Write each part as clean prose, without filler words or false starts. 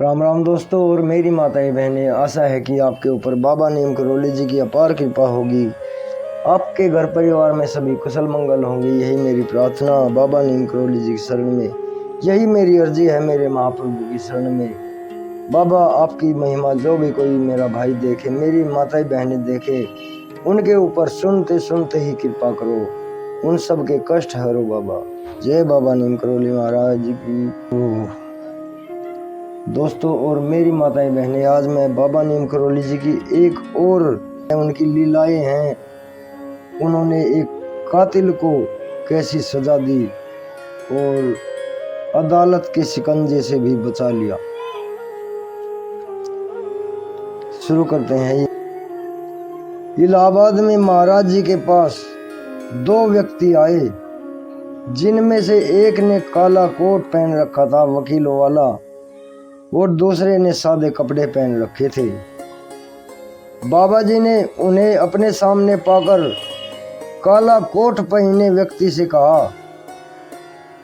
राम राम दोस्तों और मेरी माताएं बहनें, आशा है कि आपके ऊपर बाबा नीम करोली जी की अपार कृपा होगी। आपके घर परिवार में सभी कुशल मंगल होंगे, यही मेरी प्रार्थना बाबा नीम करोली जी की शरण में, यही मेरी अर्जी है मेरे महाप्रभु की शरण में। बाबा आपकी महिमा जो भी कोई मेरा भाई देखे, मेरी माताएं बहनें देखे, उनके ऊपर सुनते सुनते ही कृपा करो, उन सब के कष्ट हरो बाबा। जय बाबा नीम करोली महाराज जी की। दोस्तों और मेरी माताएं बहनें, आज मैं बाबा नीम करोली जी की एक और उनकी लीलाएं हैं। उन्होंने एक कातिल को कैसी सजा दी और अदालत के शिकंजे से भी बचा लिया। शुरू करते हैं। इलाहाबाद में महाराज जी के पास दो व्यक्ति आए, जिनमें से एक ने काला कोट पहन रखा था वकीलों वाला, और दूसरे ने सादे कपड़े पहन रखे थे। बाबा जी ने उन्हें अपने सामने पाकर काला कोट पहने व्यक्ति से कहा,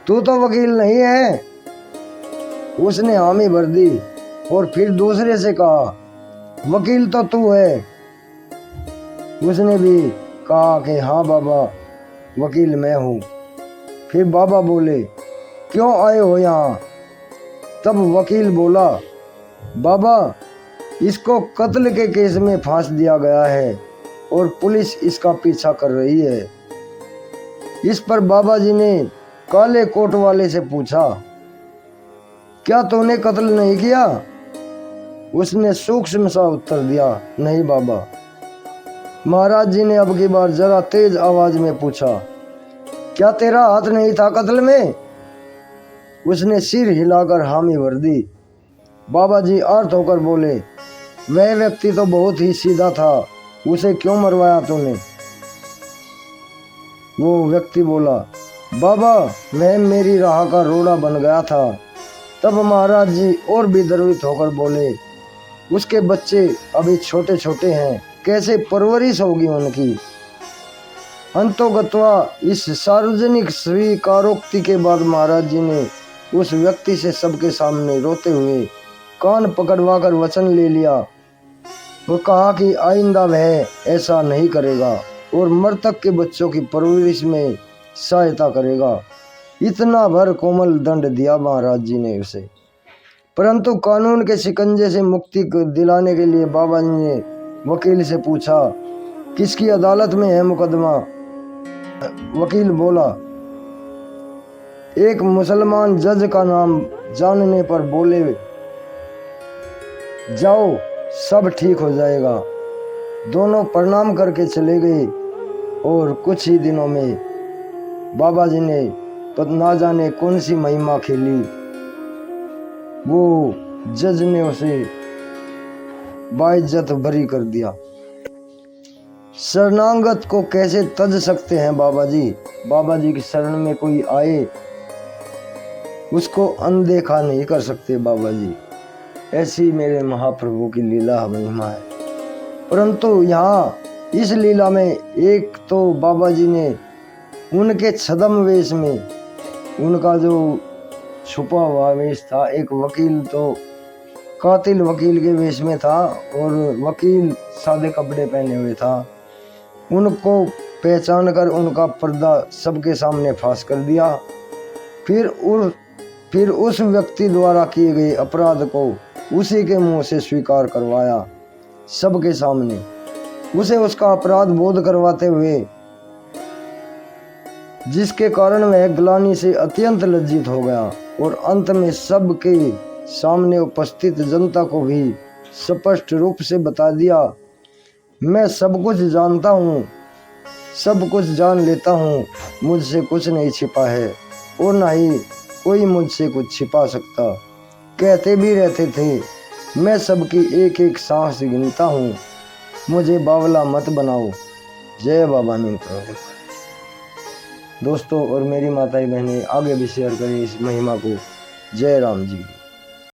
तू तो वकील नहीं है? उसने हामी भर दी और फिर दूसरे से कहा, वकील तो तू है। उसने भी कहा कि हाँ बाबा, वकील मैं हूँ। फिर बाबा बोले, क्यों आए हो यहाँ? तब वकील बोला, बाबा इसको कत्ल के केस में फांस दिया गया है और पुलिस इसका पीछा कर रही है। इस पर बाबा जी ने काले कोट वाले से पूछा, क्या तूने कत्ल नहीं किया? उसने सूक्ष्म सा उत्तर दिया, नहीं बाबा। महाराज जी ने अब की बार जरा तेज आवाज में पूछा, क्या तेरा हाथ नहीं था कत्ल में? उसने सिर हिलाकर हामी भर दी। बाबा जी आर्त होकर बोले, वह व्यक्ति तो बहुत ही सीधा था, उसे क्यों मरवाया तूने? वो व्यक्ति बोला, बाबा वह मेरी राह का रोड़ा बन गया था। तब महाराज जी और भी द्रवित होकर बोले, उसके बच्चे अभी छोटे छोटे हैं, कैसे परवरिश होगी उनकी? अंतोगत्वा इस सार्वजनिक स्वीकारोक्ति के बाद महाराज जी ने उस व्यक्ति से सबके सामने रोते हुए कान पकड़वा कर वचन ले लिया और कहा कि आइंदा वह ऐसा नहीं करेगा और मृतक के बच्चों की परवरिश में सहायता करेगा। इतना भर कोमल दंड दिया महाराज जी ने उसे। परंतु कानून के शिकंजे से मुक्ति दिलाने के लिए बाबा जी ने वकील से पूछा, किसकी अदालत में है मुकदमा? वकील बोला, एक मुसलमान जज का नाम जानने पर बोले, जाओ सब ठीक हो जाएगा। दोनों प्रणाम करके चले गए और कुछ ही दिनों में बाबा जी ने तो ना जाने कौन सी महिमा खेली, वो जज ने उसे बाइज्जत बरी कर दिया। शरणागत को कैसे तज सकते हैं बाबा जी? बाबा जी की शरण में कोई आए उसको अनदेखा नहीं कर सकते बाबा जी। ऐसी मेरे महाप्रभु की लीला महिमा है। परंतु यहाँ इस लीला में एक तो बाबा जी ने उनके छद्म वेश में, उनका जो छुपा हुआ वेश था, एक वकील तो कातिल वकील के वेश में था और वकील सादे कपड़े पहने हुए था, उनको पहचान कर उनका पर्दा सबके सामने फांस कर दिया। फिर उस व्यक्ति द्वारा किए गए अपराध को उसी के मुंह से स्वीकार करवाया सबके सामने, उसे उसका अपराध बोध करवाते हुए, जिसके कारण वह ग्लानि से अत्यंत लज्जित हो गया और अंत में सबके सामने उपस्थित जनता को भी स्पष्ट रूप से बता दिया, मैं सब कुछ जानता हूँ, सब कुछ जान लेता हूँ, मुझसे कुछ नहीं छिपा है और न ही कोई मुझसे कुछ छिपा सकता। कहते भी रहते थे, मैं सबकी एक एक सांस गिनता हूँ, मुझे बावला मत बनाओ। जय बाबा नीम करोली। दोस्तों और मेरी माताएं बहनें, आगे भी शेयर करें इस महिमा को। जय राम जी।